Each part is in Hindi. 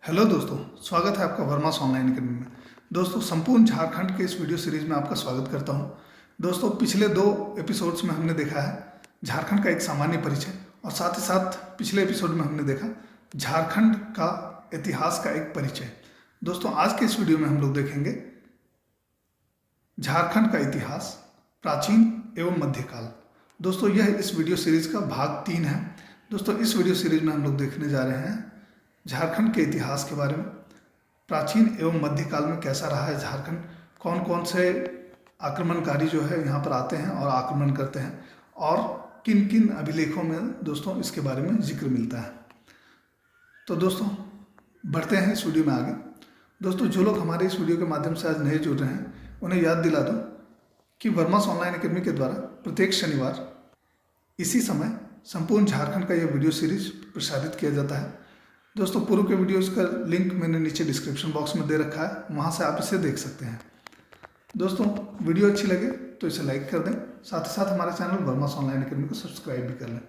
हेलो दोस्तों, स्वागत है आपका वर्मा ऑनलाइन अकेडमी में। दोस्तों, संपूर्ण झारखंड के इस वीडियो सीरीज में आपका स्वागत करता हूं। दोस्तों, पिछले 2 एपिसोड्स में हमने देखा है झारखंड का एक सामान्य परिचय और साथ ही साथ पिछले एपिसोड में हमने देखा झारखंड का इतिहास का एक परिचय। दोस्तों, आज के इस वीडियो में हम लोग देखेंगे झारखंड का इतिहास, प्राचीन एवं मध्यकाल। दोस्तों, यह इस वीडियो सीरीज का भाग 3 है। दोस्तों, इस वीडियो सीरीज में हम लोग देखने जा रहे हैं झारखंड के इतिहास के बारे में, प्राचीन एवं मध्यकाल में कैसा रहा है झारखंड, कौन कौन से आक्रमणकारी जो है यहाँ पर आते हैं और आक्रमण करते हैं, और किन किन अभिलेखों में दोस्तों इसके बारे में जिक्र मिलता है। तो दोस्तों, बढ़ते हैं इस वीडियो में आगे। दोस्तों, जो लोग हमारे इस वीडियो के माध्यम से आज नए जुड़ रहे हैं, उन्हें याद दिला दूँ कि वर्मा ऑनलाइन अकेडमी के द्वारा प्रत्येक शनिवार इसी समय संपूर्ण झारखंड का यह वीडियो सीरीज प्रसारित किया जाता है। दोस्तों, पूर्व के वीडियोस का लिंक मैंने नीचे डिस्क्रिप्शन बॉक्स में दे रखा है, वहाँ से आप इसे देख सकते हैं। दोस्तों, वीडियो अच्छी लगे तो इसे लाइक कर दें, साथ ही साथ हमारे चैनल वर्मा ऑनलाइन अकेडमी को सब्सक्राइब भी कर लें।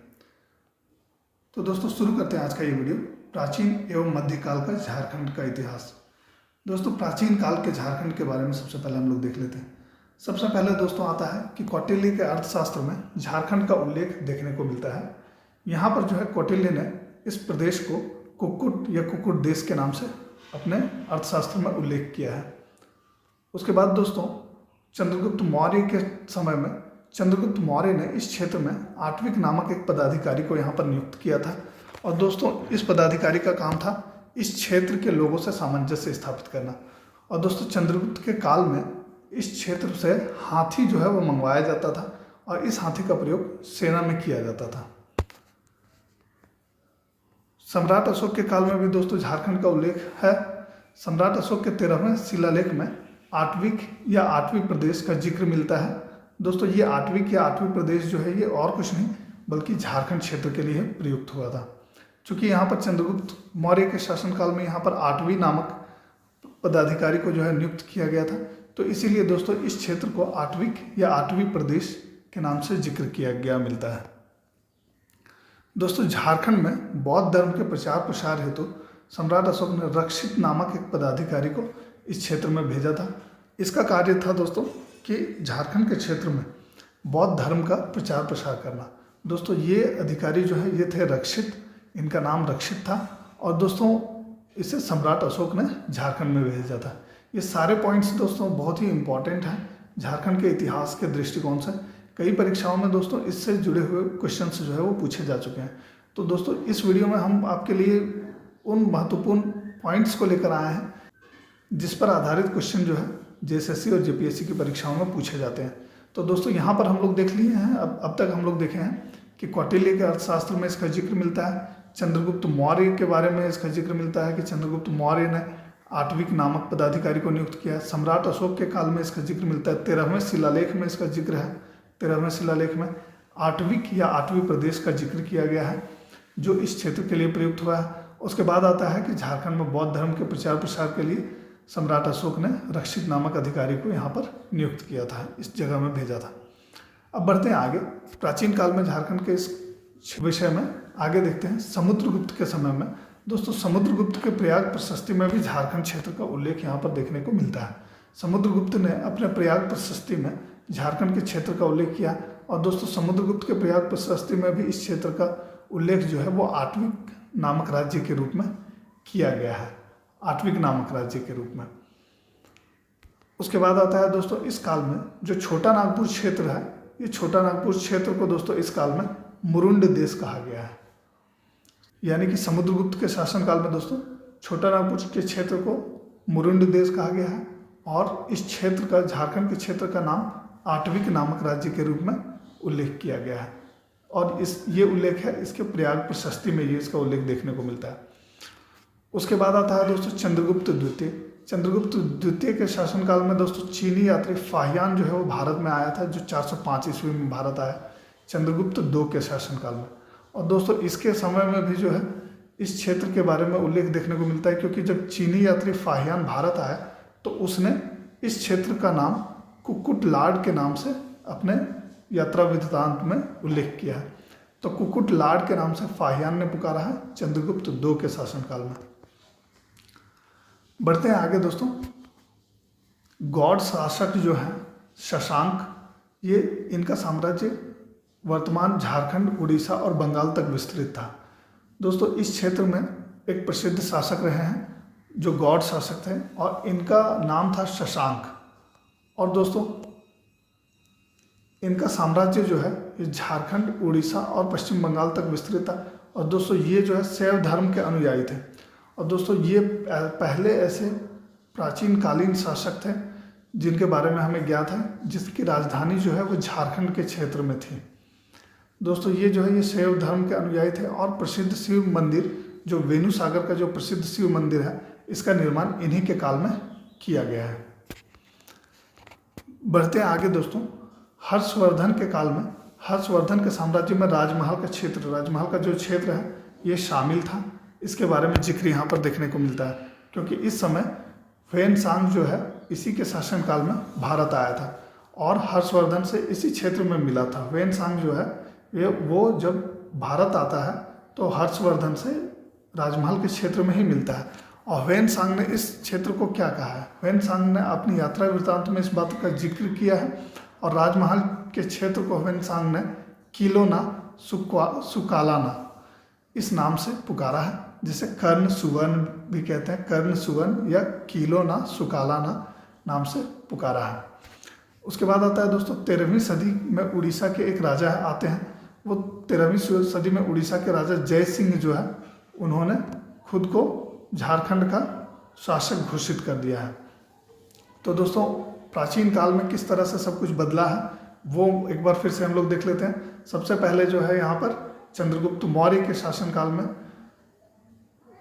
तो दोस्तों, शुरू करते हैं आज का ये वीडियो, प्राचीन एवं मध्यकाल का झारखंड का इतिहास। दोस्तों, प्राचीन काल के झारखंड के बारे में सबसे पहले हम लोग देख लेते हैं। सबसे पहले दोस्तों आता है कि कौटिल्य के अर्थशास्त्र में झारखंड का उल्लेख देखने को मिलता है। यहाँ पर जो है कौटिल्य ने इस प्रदेश को कुक्कुट या कुक्कुट देश के नाम से अपने अर्थशास्त्र में उल्लेख किया है। उसके बाद दोस्तों, चंद्रगुप्त मौर्य के समय में चंद्रगुप्त मौर्य ने इस क्षेत्र में आत्विक नामक एक पदाधिकारी को यहाँ पर नियुक्त किया था। और दोस्तों, इस पदाधिकारी का काम था इस क्षेत्र के लोगों से सामंजस्य स्थापित करना। और दोस्तों, चंद्रगुप्त के काल में इस क्षेत्र से हाथी जो है वो मंगवाया जाता था और इस हाथी का प्रयोग सेना में किया जाता था। सम्राट अशोक के काल में भी दोस्तों झारखंड का उल्लेख है। सम्राट अशोक के 13वें शिलालेख में आटविक या आठवीं प्रदेश का जिक्र मिलता है। दोस्तों, ये आटविक या आठवीं प्रदेश जो है ये और कुछ नहीं बल्कि झारखंड क्षेत्र के लिए प्रयुक्त हुआ था। चूँकि यहाँ पर चंद्रगुप्त मौर्य के शासनकाल में यहाँ पर आठवीं नामक पदाधिकारी को जो है नियुक्त किया गया था, तो इसीलिए दोस्तों इस क्षेत्र को आटविक या आठवीं प्रदेश के नाम से जिक्र किया गया मिलता है। दोस्तों, झारखंड में बौद्ध धर्म के प्रचार प्रसार हेतु सम्राट अशोक ने रक्षित नामक एक पदाधिकारी को इस क्षेत्र में भेजा था। इसका कार्य था दोस्तों कि झारखंड के क्षेत्र में बौद्ध धर्म का प्रचार प्रसार करना। दोस्तों, ये अधिकारी जो है ये थे रक्षित, इनका नाम रक्षित था। और दोस्तों, इसे सम्राट अशोक ने झारखंड में भेजा था। ये सारे पॉइंट्स दोस्तों बहुत ही इम्पॉर्टेंट हैं झारखंड के इतिहास के दृष्टिकोण से। कई परीक्षाओं में दोस्तों इससे जुड़े हुए क्वेश्चंस जो है वो पूछे जा चुके हैं। तो दोस्तों, इस वीडियो में हम आपके लिए उन महत्वपूर्ण पॉइंट्स को लेकर आए हैं जिस पर आधारित क्वेश्चन जो है जेएसएससी और जेपीएससी की परीक्षाओं में पूछे जाते हैं। तो दोस्तों, यहाँ पर हम लोग देख लिए हैं, अब तक हम लोग देखे हैं कि कौटिल्य के अर्थशास्त्र में इसका जिक्र मिलता है। चंद्रगुप्त मौर्य के बारे में इसका जिक्र मिलता है कि चंद्रगुप्त मौर्य ने आटविक नामक पदाधिकारी को नियुक्त किया। सम्राट अशोक के काल में इसका जिक्र मिलता है। 13वें शिलालेख में इसका जिक्र है। 13वें शिलालेख में आटविक या आठवीं प्रदेश का जिक्र किया गया है जो इस क्षेत्र के लिए प्रयुक्त हुआ है। उसके बाद आता है कि झारखंड में बौद्ध धर्म के प्रचार प्रसार के लिए सम्राट अशोक ने रक्षित नामक अधिकारी को यहाँ पर नियुक्त किया था, इस जगह में भेजा था। अब बढ़ते हैं आगे, प्राचीन काल में झारखंड के इस विषय में आगे देखते हैं। समुद्रगुप्त के समय में दोस्तों, समुद्रगुप्त के प्रयाग प्रशस्ति में भी झारखंड क्षेत्र का उल्लेख यहाँ पर देखने को मिलता है। समुद्रगुप्त ने अपने प्रयाग प्रशस्ति में झारखंड के क्षेत्र का उल्लेख किया। और दोस्तों, समुद्रगुप्त के प्रयाग प्रशस्ति में भी इस क्षेत्र का उल्लेख जो है वो आटविक नामक राज्य के रूप में किया गया है, आटविक नामक राज्य के रूप में। उसके बाद आता है दोस्तों, इस काल में जो छोटा नागपुर क्षेत्र है, ये छोटा नागपुर क्षेत्र को दोस्तों इस काल में मुरुंड देश कहा गया है। यानी कि समुद्रगुप्त के शासनकाल में दोस्तों छोटा नागपुर के क्षेत्र को मुरुंड देश कहा गया है और इस क्षेत्र का, झारखंड के क्षेत्र का नाम आटविक नामक राज्य के रूप में उल्लेख किया गया है। और ये उल्लेख है इसके प्रयाग प्रशस्ति में, ये इसका उल्लेख देखने को मिलता है। उसके बाद आता है दोस्तों चंद्रगुप्त द्वितीय। चंद्रगुप्त द्वितीय के शासनकाल में दोस्तों चीनी यात्री फाहियान जो है वो भारत में आया था, जो 405 ईस्वी में भारत आया, चंद्रगुप्त II के शासनकाल में। और दोस्तों, इसके समय में भी जो है इस क्षेत्र के बारे में उल्लेख देखने को मिलता है, क्योंकि जब चीनी यात्री फाहियान भारत आया तो उसने इस क्षेत्र का नाम कुक्कुटलाड के नाम से अपने यात्रा वृत्तांत में उल्लेख किया है। तो कुक्कुटलाड के नाम से फाहियान ने पुकारा है चंद्रगुप्त II के शासनकाल में। बढ़ते हैं आगे दोस्तों। गौड़ शासक जो है शशांक, ये इनका साम्राज्य वर्तमान झारखंड, उड़ीसा और बंगाल तक विस्तृत था। दोस्तों इस क्षेत्र में एक प्रसिद्ध शासक रहे हैं जो गौड़ शासक थे और इनका नाम था शशांक। और दोस्तों इनका साम्राज्य जो है ये झारखंड, उड़ीसा और पश्चिम बंगाल तक विस्तृत था। और दोस्तों ये जो है शैव धर्म के अनुयायी थे। और दोस्तों ये पहले ऐसे प्राचीन कालीन शासक थे जिनके बारे में हमें ज्ञात है, जिसकी राजधानी जो है वो झारखंड के क्षेत्र में थी। दोस्तों ये जो है ये शैव धर्म के अनुयायी थे और प्रसिद्ध शिव मंदिर जो वेणु सागर का जो प्रसिद्ध शिव मंदिर है, इसका निर्माण इन्हीं के काल में किया गया है। बढ़ते आगे दोस्तों, हर्षवर्धन के काल में, हर्षवर्धन के साम्राज्य में राजमहल का क्षेत्र, राजमहल का जो क्षेत्र है ये शामिल था। इसके बारे में जिक्र यहाँ पर देखने को मिलता है, क्योंकि इस समय ह्वेनसांग जो है इसी के शासनकाल में भारत आया था और हर्षवर्धन से इसी क्षेत्र में मिला था। ह्वेनसांग जो है ये वो जब भारत आता है तो हर्षवर्धन से राजमहल के क्षेत्र में ही मिलता है। और ह्वेनसांग ने इस क्षेत्र को क्या कहा है, ह्वेनसांग ने अपनी यात्रा वृत्तांत में इस बात का जिक्र किया है और राजमहल के क्षेत्र को ह्वेनसांग ने किलोना सुकालाना इस नाम से पुकारा है, जिसे कर्ण सुवर्ण भी कहते हैं, कर्ण सुवर्ण या किलोना सुकालाना नाम से पुकारा है। उसके बाद आता है दोस्तों 13वीं सदी में उड़ीसा के एक राजा आते हैं। वो 13वीं सदी में उड़ीसा के राजा जय सिंह जो है उन्होंने खुद को झारखंड का शासक घोषित कर दिया है। तो दोस्तों प्राचीन काल में किस तरह से सब कुछ बदला है वो एक बार फिर से हम लोग देख लेते हैं। सबसे पहले जो है यहाँ पर चंद्रगुप्त मौर्य के शासनकाल में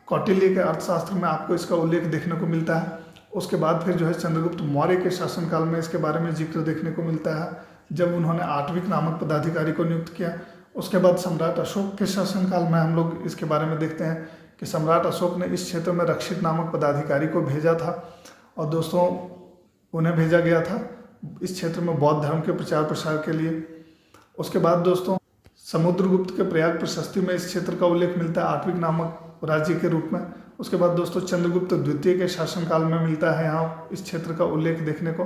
कौटिल्य के अर्थशास्त्र में आपको इसका उल्लेख देखने को मिलता है। उसके बाद फिर जो है चंद्रगुप्त मौर्य के शासनकाल में इसके बारे में जिक्र देखने को मिलता है, जब उन्होंने आत्विक नामक पदाधिकारी को नियुक्त किया। उसके बाद सम्राट अशोक के शासनकाल में हम लोग इसके बारे में देखते हैं कि सम्राट अशोक ने इस क्षेत्र में रक्षित नामक पदाधिकारी को भेजा था और दोस्तों उन्हें भेजा गया था इस क्षेत्र में बौद्ध धर्म के प्रचार प्रसार के लिए। उसके बाद दोस्तों समुद्रगुप्त के प्रयाग प्रशस्ति में इस क्षेत्र का उल्लेख मिलता है आत्विक नामक राज्य के रूप में। उसके बाद दोस्तों चंद्रगुप्त द्वितीय के शासनकाल में मिलता है यहाँ इस क्षेत्र का उल्लेख देखने को।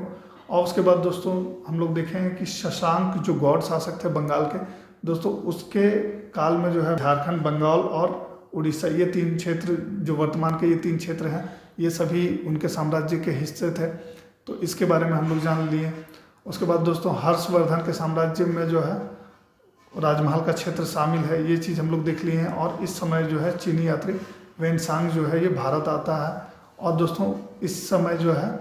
और उसके बाद दोस्तों हम लोग देखेंगे कि शशांक जो गौड़ शासक थे बंगाल के, दोस्तों उसके काल में जो है झारखंड, बंगाल और उड़ीसा ये तीन क्षेत्र जो वर्तमान के ये तीन क्षेत्र हैं ये सभी उनके साम्राज्य के हिस्से थे। तो इसके बारे में हम लोग जान लिए। उसके बाद दोस्तों हर्षवर्धन के साम्राज्य में जो है राजमहल का क्षेत्र शामिल है, ये चीज़ हम लोग देख लिए हैं। और इस समय जो है चीनी यात्री ह्वेनसांग जो है ये भारत आता है और दोस्तों इस समय जो है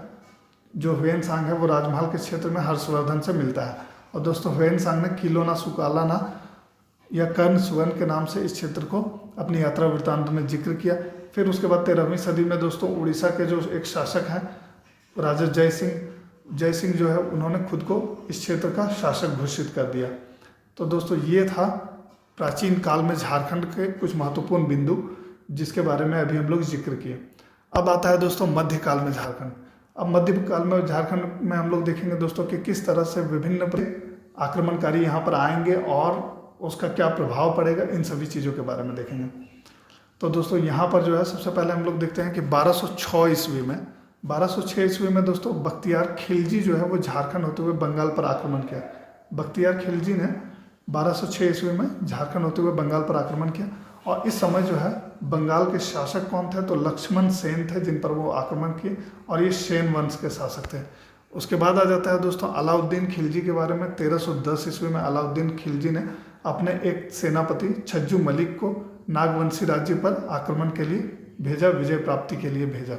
जो ह्वेनसांग है वो राजमहल के क्षेत्र में हर्षवर्धन से मिलता है। और दोस्तों ह्वेनसांग ने किलोना सुकालाना या कर्ण सुवर्ण के नाम से इस क्षेत्र को अपनी यात्रा वृत्तांत में जिक्र किया। फिर उसके बाद 13वीं सदी में दोस्तों उड़ीसा के जो एक शासक हैं राजा जय सिंह जो है उन्होंने खुद को इस क्षेत्र का शासक घोषित कर दिया। तो दोस्तों ये था प्राचीन काल में झारखंड के कुछ महत्वपूर्ण बिंदु जिसके बारे में अभी हम लोग जिक्र किए। अब आता है दोस्तों मध्यकाल में झारखंड। अब मध्यकाल में झारखंड में हम लोग देखेंगे दोस्तों कि किस तरह से विभिन्न आक्रमणकारी यहाँ पर आएंगे और उसका क्या प्रभाव पड़ेगा, इन सभी चीज़ों के बारे में देखेंगे। तो दोस्तों यहाँ पर जो है सबसे पहले हम लोग देखते हैं कि 1206 ईस्वी में दोस्तों बख्तियार खिलजी जो है वो झारखंड होते हुए बंगाल पर आक्रमण किया। बख्तियार खिलजी ने 1206 ईस्वी में झारखंड होते हुए बंगाल पर आक्रमण किया। और इस समय जो है बंगाल के शासक कौन थे, तो लक्ष्मण सेन थे जिन पर वो आक्रमण किए और ये सेन वंश के शासक थे। उसके बाद आ जाता है दोस्तों अलाउद्दीन खिलजी के बारे में। 1310 ईस्वी में अलाउद्दीन खिलजी ने अपने एक सेनापति छज्जू मलिक को नागवंशी राज्य पर आक्रमण के लिए भेजा, विजय प्राप्ति के लिए भेजा।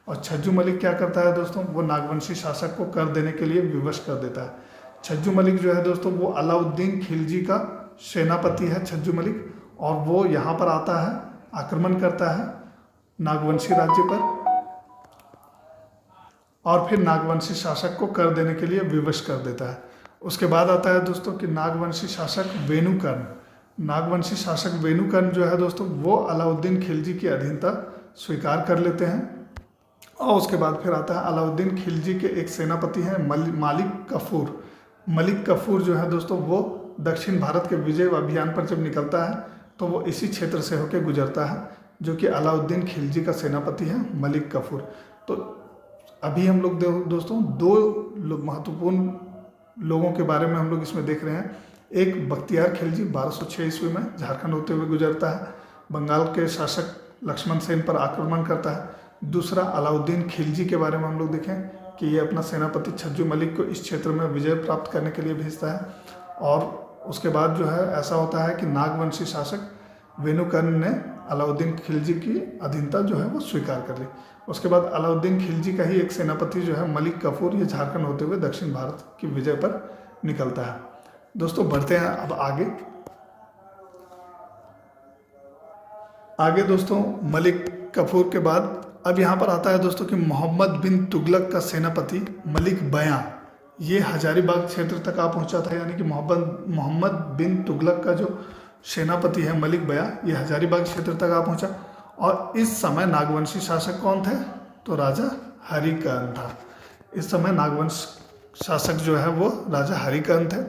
और छज्जू मलिक क्या करता है दोस्तों, वो नागवंशी शासक को कर देने के लिए विवश कर देता है। छज्जू मलिक जो है दोस्तों वो अलाउद्दीन खिलजी का सेनापति है छज्जू मलिक, और वो यहाँ पर आता है, आक्रमण करता है नागवंशी राज्य पर और फिर नागवंशी शासक को कर देने के लिए विवश कर देता है। उसके बाद आता है दोस्तों कि नागवंशी शासक वेणुकर्ण जो है दोस्तों वो अलाउद्दीन खिलजी की अधीनता स्वीकार कर लेते हैं। और उसके बाद फिर आता है अलाउद्दीन खिलजी के एक सेनापति हैं मलिक कफूर जो है दोस्तों वो दक्षिण भारत के विजय अभियान पर जब निकलता है तो वो इसी क्षेत्र से होकर गुजरता है, जो कि अलाउद्दीन खिलजी का सेनापति है मलिक कफूर। तो अभी हम लोग दोस्तों दो महत्वपूर्ण लोगों के बारे में हम लोग इसमें देख रहे हैं। एक बख्तियार खिलजी 1206 ईस्वी में झारखंड होते हुए गुजरता है, बंगाल के शासक लक्ष्मण सेन पर आक्रमण करता है। दूसरा अलाउद्दीन खिलजी के बारे में हम लोग देखें कि ये अपना सेनापति छज्जू मलिक को इस क्षेत्र में विजय प्राप्त करने के लिए भेजता है। और उसके बाद जो है ऐसा होता है कि नागवंशी शासक वेनुकर्ण ने अलाउद्दीन खिलजी की अधीनता जो है वो स्वीकार कर ली। उसके बाद अलाउद्दीन खिलजी का ही एक सेनापति जो है मलिक कफूर, ये झारखंड होते हुए दक्षिण भारत की विजय पर निकलता है। दोस्तों बढ़ते हैं अब आगे दोस्तों मलिक कफूर के बाद अब यहाँ पर आता है दोस्तों कि मोहम्मद बिन तुगलक का सेनापति मलिक बयां, ये हजारीबाग क्षेत्र तक आ पहुँचा था। यानी कि मोहम्मद बिन तुगलक का जो सेनापति है मलिक बयां, ये हजारीबाग क्षेत्र तक आ पहुँचा। और इस समय नागवंशी शासक कौन थे? तो राजा हरिकर्ण था। इस समय नागवंश शासक जो है वो राजा हरिकर्ण थे।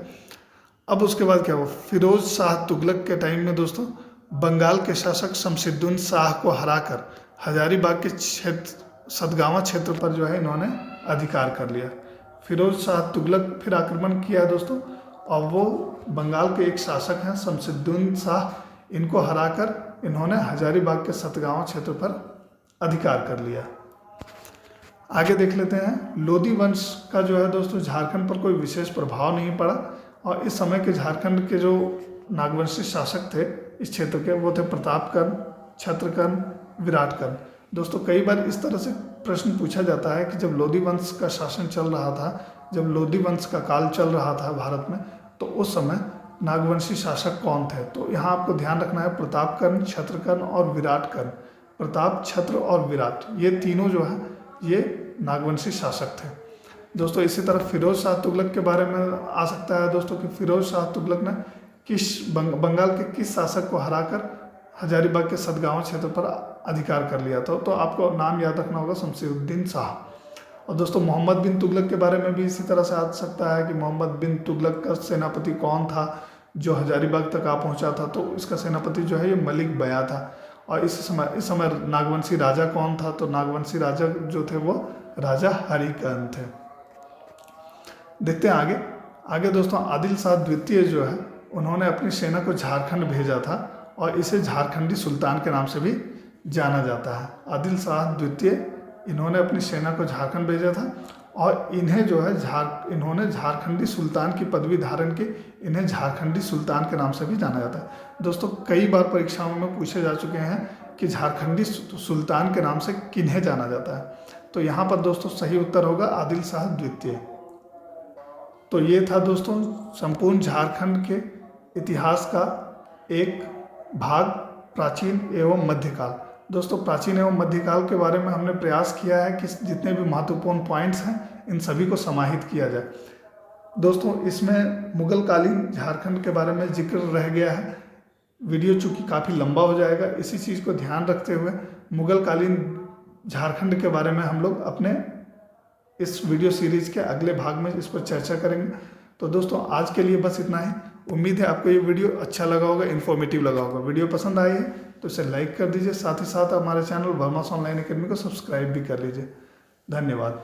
अब उसके बाद क्या हुआ? फिरोज शाह तुगलक के टाइम में दोस्तों बंगाल के शासक शमशुद्दीन शाह को हराकर हजारीबाग के क्षेत्र सतगावा क्षेत्र पर जो है इन्होंने अधिकार कर लिया। फिरोज शाह तुगलक फिर आक्रमण किया दोस्तों, और वो बंगाल के एक शासक हैं शमशुद्दीन शाह, इनको हराकर इन्होंने हजारीबाग के सतगावा क्षेत्र पर अधिकार कर लिया। आगे देख लेते हैं। लोधी वंश का जो है दोस्तों झारखंड पर कोई विशेष प्रभाव नहीं पड़ा, और इस समय के झारखंड के जो नागवंशी शासक थे इस क्षेत्र के, वो थे प्रतापकर्ण, छत्रकर्ण, विराटकर्ण। दोस्तों कई बार इस तरह से प्रश्न पूछा जाता है कि जब लोधी वंश का शासन चल रहा था, जब लोधी वंश का काल चल रहा था भारत में, तो उस समय नागवंशी शासक कौन थे? तो यहाँ आपको ध्यान रखना है प्रतापकर्ण, छत्रकर्ण और विराटकर्ण। प्रताप, छत्र और विराट, ये तीनों जो है ये नागवंशी शासक थे दोस्तों। इसी तरह फिरोज शाह तुगलक के बारे में आ सकता है दोस्तों कि फिरोज शाह तुगलक ने बंगाल के किस शासक को हराकर हजारीबाग के सतगावा क्षेत्र पर अधिकार कर लिया था? तो आपको नाम याद रखना होगा शमशुद्दीन शाह। और दोस्तों मोहम्मद बिन तुगलक के बारे में भी इसी तरह से आ सकता है कि मोहम्मद बिन तुगलक का सेनापति कौन था जो हजारीबाग तक आ पहुंचा था? तो इसका सेनापति जो है ये मलिक बयां था। और इस समय नागवंशी राजा कौन था? तो नागवंशी राजा जो थे वो राजा हरिकर्ण थे। देखते हैं आगे दोस्तों आदिल शाह द्वितीय जो है उन्होंने अपनी सेना को झारखंड भेजा था, और इसे झारखंडी सुल्तान के नाम से भी जाना जाता है। आदिल शाह द्वितीय इन्होंने अपनी सेना को झारखंड भेजा था, और इन्हें जो है इन्होंने झारखंडी सुल्तान की पदवी धारण की, इन्हें झारखंडी सुल्तान के नाम से भी जाना जाता है। दोस्तों कई बार परीक्षाओं में पूछे जा चुके हैं कि झारखंडी सुल्तान के नाम से किन्हें जाना जाता है? तो यहाँ पर दोस्तों सही उत्तर होगा आदिल शाह द्वितीय। तो ये था दोस्तों संपूर्ण झारखंड के इतिहास का एक भाग, प्राचीन एवं मध्यकाल। दोस्तों प्राचीन एवं मध्यकाल के बारे में हमने प्रयास किया है कि जितने भी महत्वपूर्ण पॉइंट्स हैं इन सभी को समाहित किया जाए। दोस्तों इसमें मुगल कालीन झारखंड के बारे में जिक्र रह गया है। वीडियो चूँकि काफ़ी लंबा हो जाएगा, इसी चीज़ को ध्यान रखते हुए मुगल कालीन झारखंड के बारे में हम लोग अपने इस वीडियो सीरीज़ के अगले भाग में इस पर चर्चा करेंगे। तो दोस्तों आज के लिए बस इतना ही। उम्मीद है आपको ये वीडियो अच्छा लगा होगा, इन्फॉर्मेटिव लगा होगा। वीडियो पसंद आई है तो इसे लाइक कर दीजिए, साथ ही साथ हमारे चैनल वर्मास ऑनलाइन अकेडमी को सब्सक्राइब भी कर लीजिए। धन्यवाद।